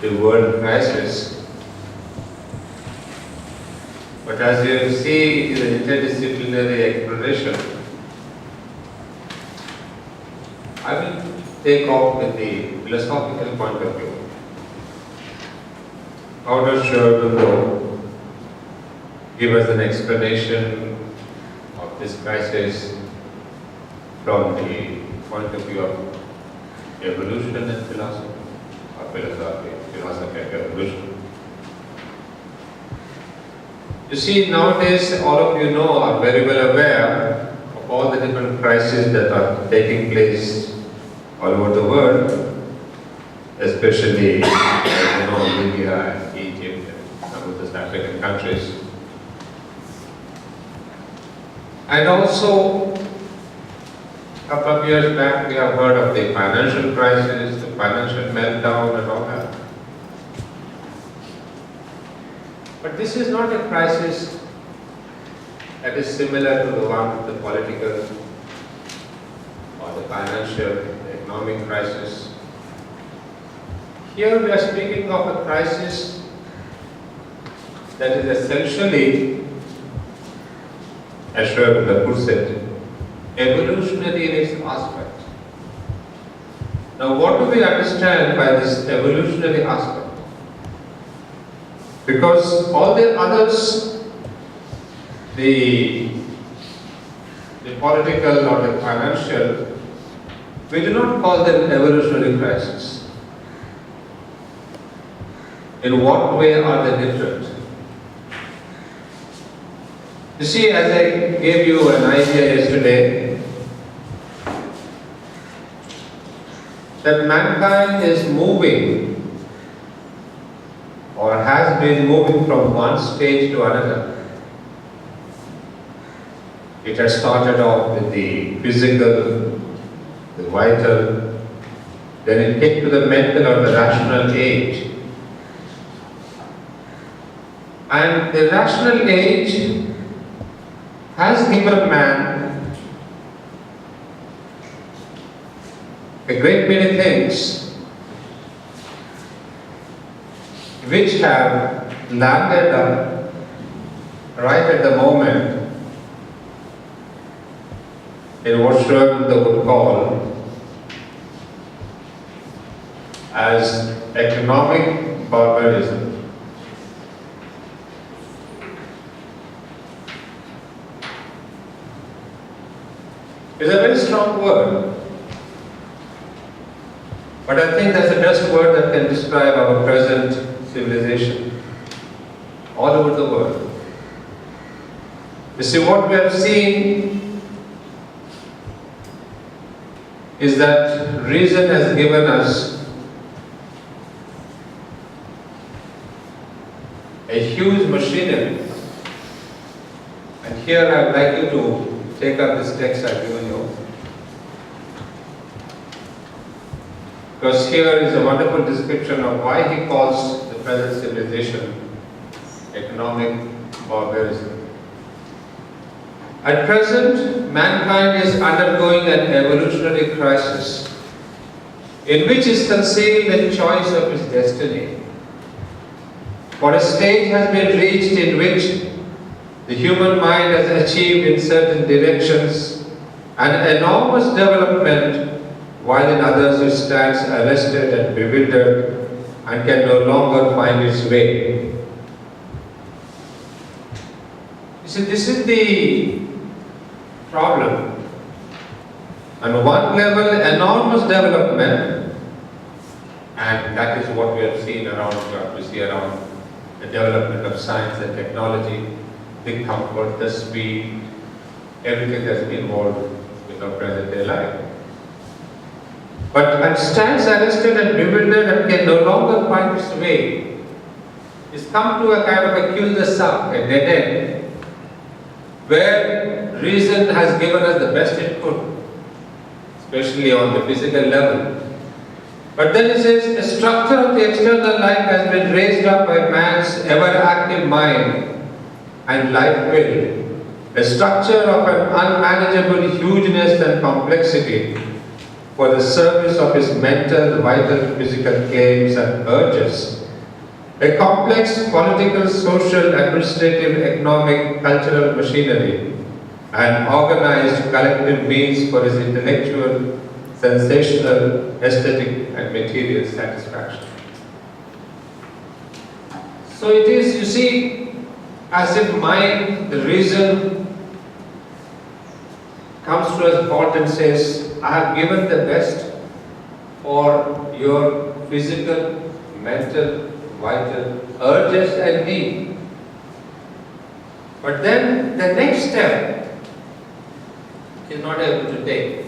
the world crisis. But as you see, it is an interdisciplinary exploration. I will take off with the philosophical point of view. How does Aurobindo give us an explanation of this crisis from the point of view of evolution and philosophy, or philosophy and evolution? You see, nowadays all of you know, are very well aware of all the different crises that are taking place all over the world, especially India, Egypt, and some of the African countries. And also, a couple of years back, we have heard of the financial crisis, the financial meltdown, and all that. But this is not a crisis that is similar to the one, the political or the financial, the economic crisis. Here we are speaking of a crisis that is essentially, as Aurobindo puts it, evolutionary in its aspect. Now, what do we understand by this evolutionary aspect? Because all the others, the political or the financial, we do not call them evolutionary crisis. In what way are they different? You see, as I gave you an idea yesterday, that mankind is moving or has been moving from one stage to another. It has started off with the physical, the vital, then it came to the mental or the rational age. And the rational age has given man a great many things which have landed up right at the moment in what Aurobindo would call as economic barbarism. It's a very strong word, but I think that's the best word that can describe our present civilization all over the world. You see, what we have seen is that reason has given us a huge machinery. And here I would like you to take up this text I've given you. Because here is a wonderful description of why he calls the present civilization economic barbarism. At present, mankind is undergoing an evolutionary crisis in which is concealed the choice of its destiny. For a stage has been reached in which the human mind has achieved in certain directions an enormous development, while in others it stands arrested and bewildered and can no longer find its way. You see, this is the problem. On one level, enormous development, and that is what we have seen around, what we see around the development of science and technology, the comfort, the speed, everything that's involved with our present day life. But it stands arrested and bewildered and can no longer find its way. It's come to a kind of a cul-de-sac, a dead end, where reason has given us the best it could, especially on the physical level. But then it says, the structure of the external life has been raised up by man's ever-active mind and life will, a structure of an unmanageable hugeness and complexity, for the service of his mental, vital, physical claims and urges. A complex political, social, administrative, economic, cultural machinery and organized collective means for his intellectual, sensational, aesthetic and material satisfaction. So it is, you see, as if mind, the reason, comes to us fault and says, I have given the best for your physical, mental, vital urges and need. But then the next step is not able to take.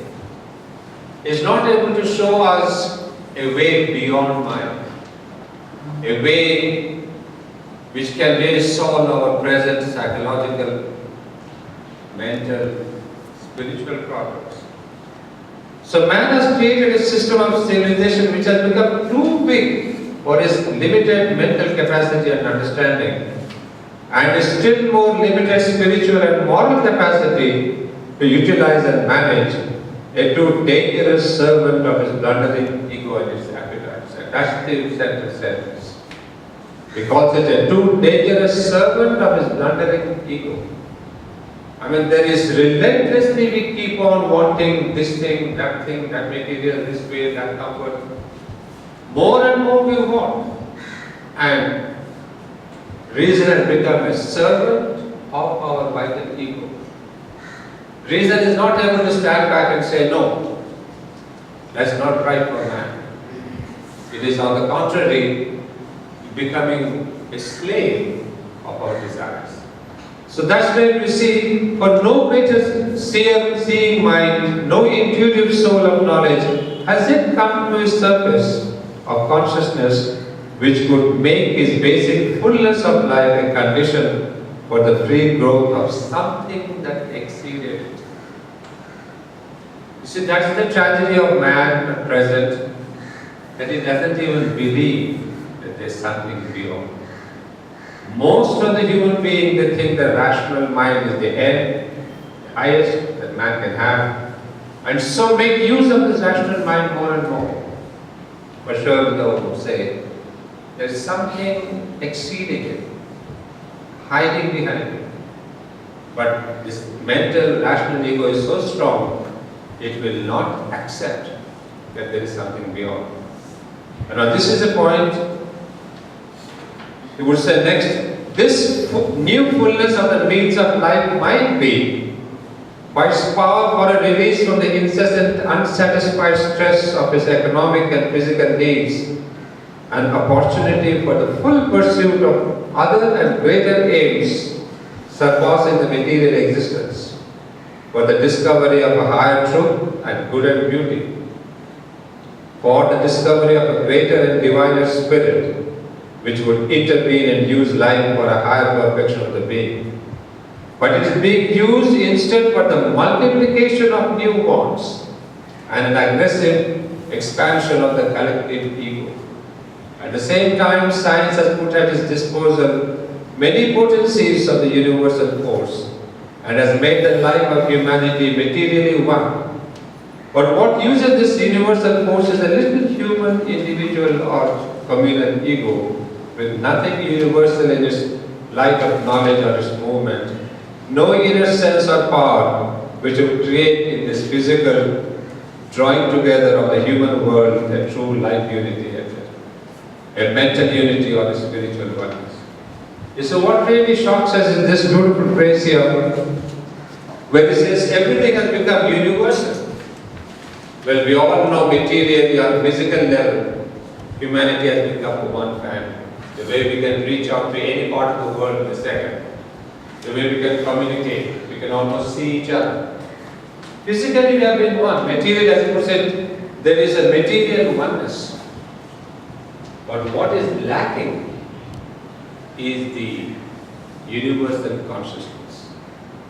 Is not able to show us a way beyond mind, a way which can really solve our present psychological, mental, spiritual problems. So man has created a system of civilization which has become too big for his limited mental capacity and understanding, and is still more limited spiritual and moral capacity to utilize and manage, a too dangerous servant of his blundering ego and its appetites. And that's the central sentence. He calls it a too dangerous servant of his blundering ego. I mean, there is relentlessly we keep on wanting this thing, that material, this way, that comfort. More and more we want. And reason has become a servant of our vital ego. Reason is not able to stand back and say, no, that's not right for man. It is on the contrary, becoming a slave of our desires. So that's where we see, for no greater seeing mind, no intuitive soul of knowledge has yet come to his surface of consciousness which could make his basic fullness of life a condition for the free growth of something that exceeded it. You see, that's the tragedy of man at present, that he doesn't even believe that there's something beyond. Most of the human beings, they think the rational mind is the end, the highest that man can have, and so make use of this rational mind more and more. But sure, those who say, there is something exceeding it, hiding behind it. But this mental, rational ego is so strong, it will not accept that there is something beyond. And now this is a point. He would say next, this new fullness of the needs of life might be, by its power for a release from the incessant unsatisfied stress of his economic and physical needs, an opportunity for the full pursuit of other and greater aims surpassing the material existence, for the discovery of a higher truth and good and beauty, for the discovery of a greater and diviner spirit, which would intervene and use life for a higher perfection of the being. But it is being used instead for the multiplication of new wants and an aggressive expansion of the collective ego. At the same time, science has put at its disposal many potencies of the universal force and has made the life of humanity materially one. But what uses this universal force is a little human, individual or communal ego with nothing universal in its light of knowledge or its movement, no inner sense or power which would create in this physical drawing together of the human world a true life unity, a mental unity or a spiritual oneness. So what really shocks us is this beautiful phrase here, where it says everything has become universal. Well, we all know materially on physical level, humanity has become one family. The way we can reach out to any part of the world in a second, the way we can communicate, we can almost see each other. Physically we have been one. Material, as you said, there is a material oneness. But what is lacking is the universal consciousness.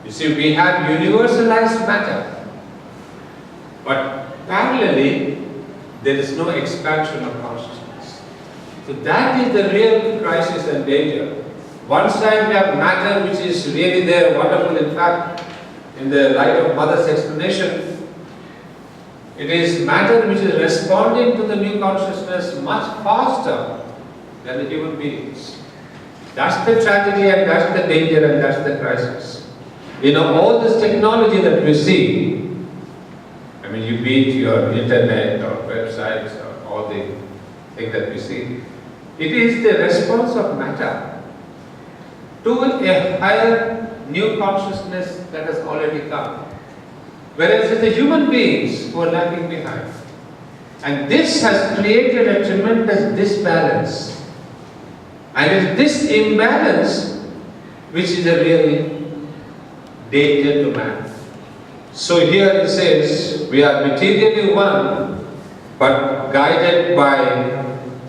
You see, we have universalized matter, but parallelly, there is no expansion of consciousness. So that is the real crisis and danger. One side we have matter which is really there, wonderful. In fact, in the light of Mother's explanation, It is matter which is responding to the new consciousness much faster than the human beings. That's the tragedy and that's the danger and that's the crisis. All this technology that we see, you beat your internet or websites or all the things that we see, it is the response of matter to a higher new consciousness that has already come. Whereas it's the human beings who are lagging behind. And this has created a tremendous disbalance. And it's this imbalance which is a real danger to man. So here it says, we are materially one, but guided by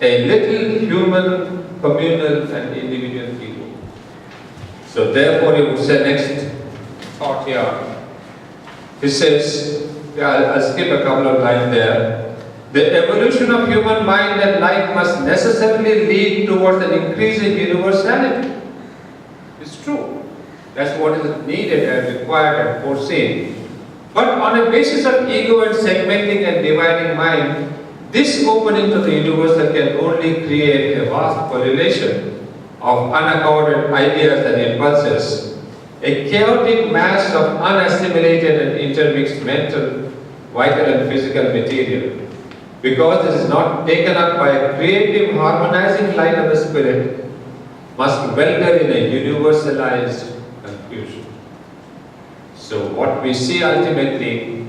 a little human, communal and individual ego. So therefore you would say next thought here. He says, I'll skip a couple of lines there. The evolution of human mind and life must necessarily lead towards an increase in universality. It's true. That's what is needed and required and foreseen. But on a basis of ego and segmenting and dividing mind, this opening to the universal can only create a vast correlation of unaccorded ideas and impulses, a chaotic mass of unassimilated and intermixed mental, vital and physical material. Because it is not taken up by a creative harmonizing light of the spirit, must welter in a universalized confusion. So what we see ultimately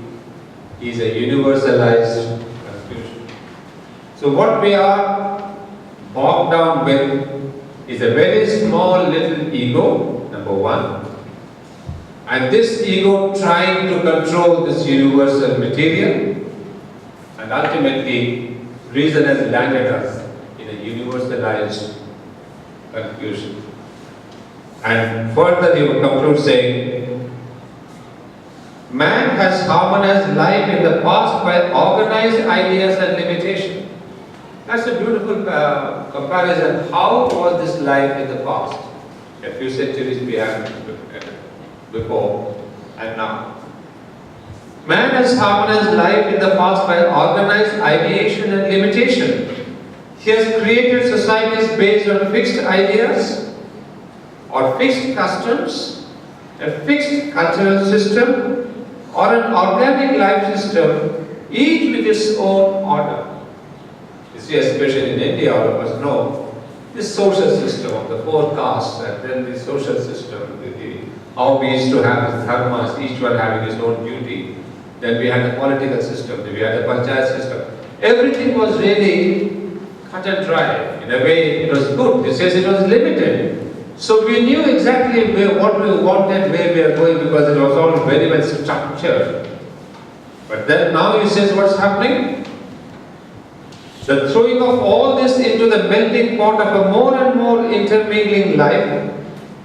is a universalized confusion. So what we are bogged down with is a very small little ego, number one, and this ego trying to control this universal material, and ultimately reason has landed us in a universalized confusion. And further he will conclude saying, man has harmonized life in the past by organized ideas and limitation. That's a beautiful comparison. How was this life in the past? A few centuries before and now. Man has harmonized life in the past by organized ideation and limitation. He has created societies based on fixed ideas or fixed customs, a fixed cultural system, or an organic life system, each with its own order. You see, especially in India, all of us know this social system of the four castes, and then the social system, how we used to have the dharmas, each one having his own duty. Then we had the political system, then we had the panchayat system. Everything was really cut and dry. In a way, it was good. He says it was limited. So we knew exactly what we wanted, where we are going, because it was all very well structured. But then now he says what's happening? The throwing of all this into the melting pot of a more and more intermingling life,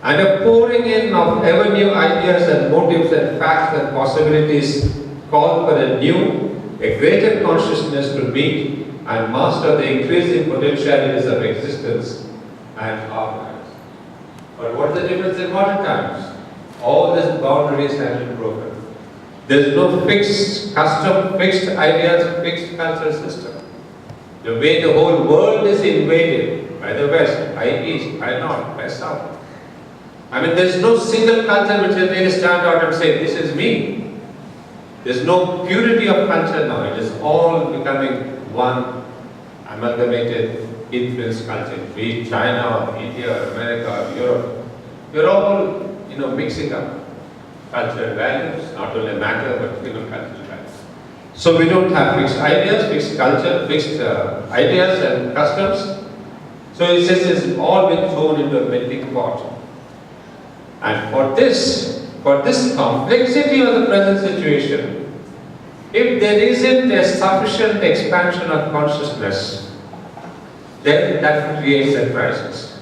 and a pouring in of ever new ideas and motives and facts and possibilities call for a greater consciousness to meet and master the increasing potentialities of existence and our lives. But what is the difference in modern times? All these boundaries have been broken. There is no fixed custom, fixed ideas, fixed cultural system. The way the whole world is invaded by the West, by East, by North, by South. There is no single culture which will really stand out and say, this is me. There is no purity of culture now. It is all becoming one amalgamated influence culture. Be it China, or India, or America, or Europe. We are all, mixing up cultural values, not only matter, but cultural values. So we don't have fixed ideas, fixed culture, fixed ideas and customs. So it says it's all been thrown into a melting pot. And for this complexity of the present situation, if there isn't a sufficient expansion of consciousness, then that creates a crisis.